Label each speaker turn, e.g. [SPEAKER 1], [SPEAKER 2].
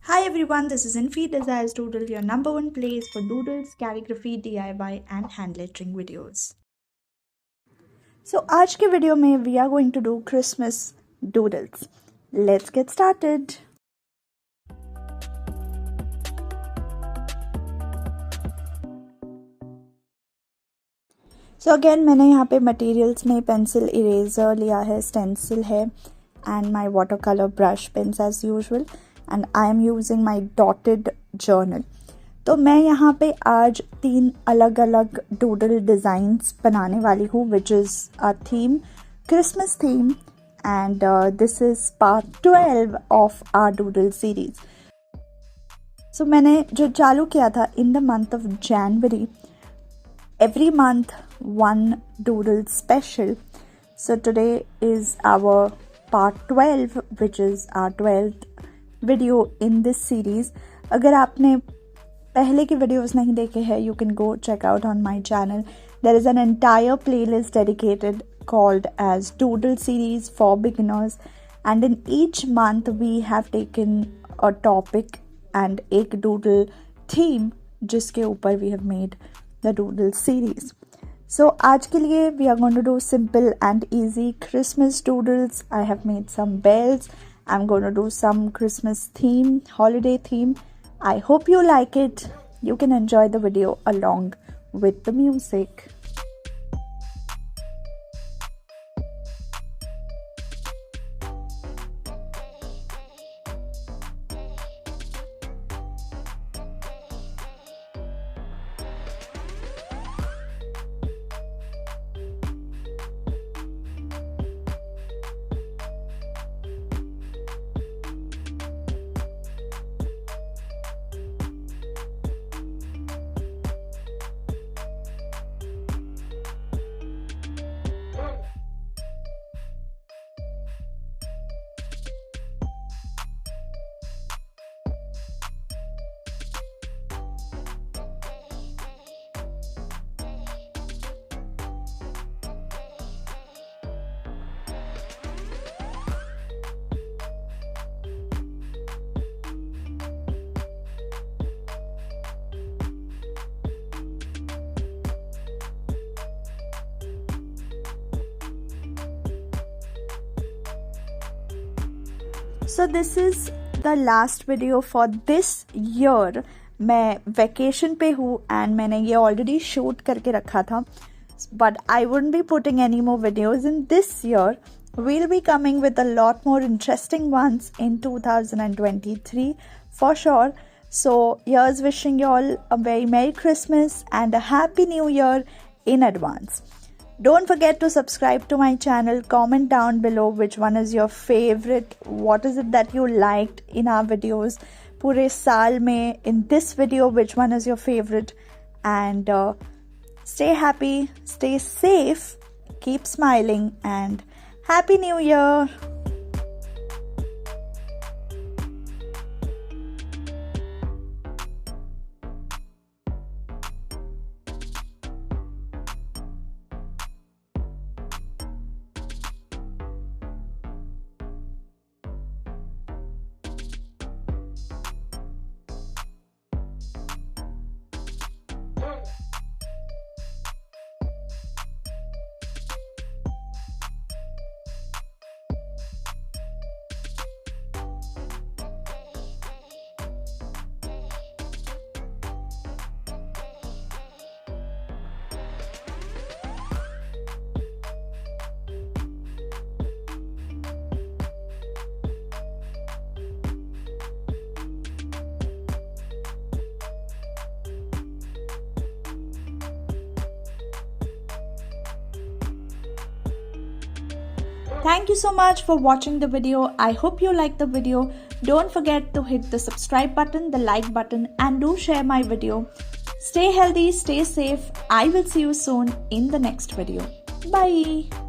[SPEAKER 1] Hi everyone, this is Infi Desires Doodle, your number one place for doodles, calligraphy, DIY and hand lettering videos. So आज के video में we are going to do Christmas doodles. Let's get started. So again मैंने यहाँ पे materials में pencil eraser लिया है, stencil है and my watercolor brush pens as usual. And I am using my dotted journal. तो मैं यहाँ पे आज 3 अलग अलग डूडल डिज़ाइंस बनाने वाली हूँ which is a theme Christmas theme and this is part 12 of our doodle series. So मैंने जो चालू किया था in the month of January, every month one doodle special. So today is our part 12 which is our 12th video in this series. अगर आपने पहले की videos नहीं देखे हैं you can go check out on my channel. There is an entire playlist dedicated called as doodle series for beginners and in each month we have taken a topic and एक doodle theme जिसके ऊपर we have made the doodle series. So आज के लिए we are going to do simple and easy Christmas doodles. I have made some bells. I'm going to do some Christmas theme, holiday theme. I hope you like it. You can enjoy the video along with the music. So this is the last video for this year. मैं vacation पे हूँ and मैंने ये already shoot करके रखा था, but I wouldn't be putting any more videos in this year. We'll be coming with a lot more interesting ones in 2023 for sure. So here's wishing you all a very Merry Christmas and a Happy New Year in advance. Don't forget to subscribe to my channel. Comment down below which one is your favorite. What is it that you liked in our videos? पूरे साल में in this video, which one is your favorite? And stay happy, stay safe, keep smiling, and Happy New Year! Thank you so much for watching the video. I hope you liked the video. Don't forget to hit the subscribe button, the like button, and do share my video. Stay healthy, stay safe. I will see you soon in the next video. Bye.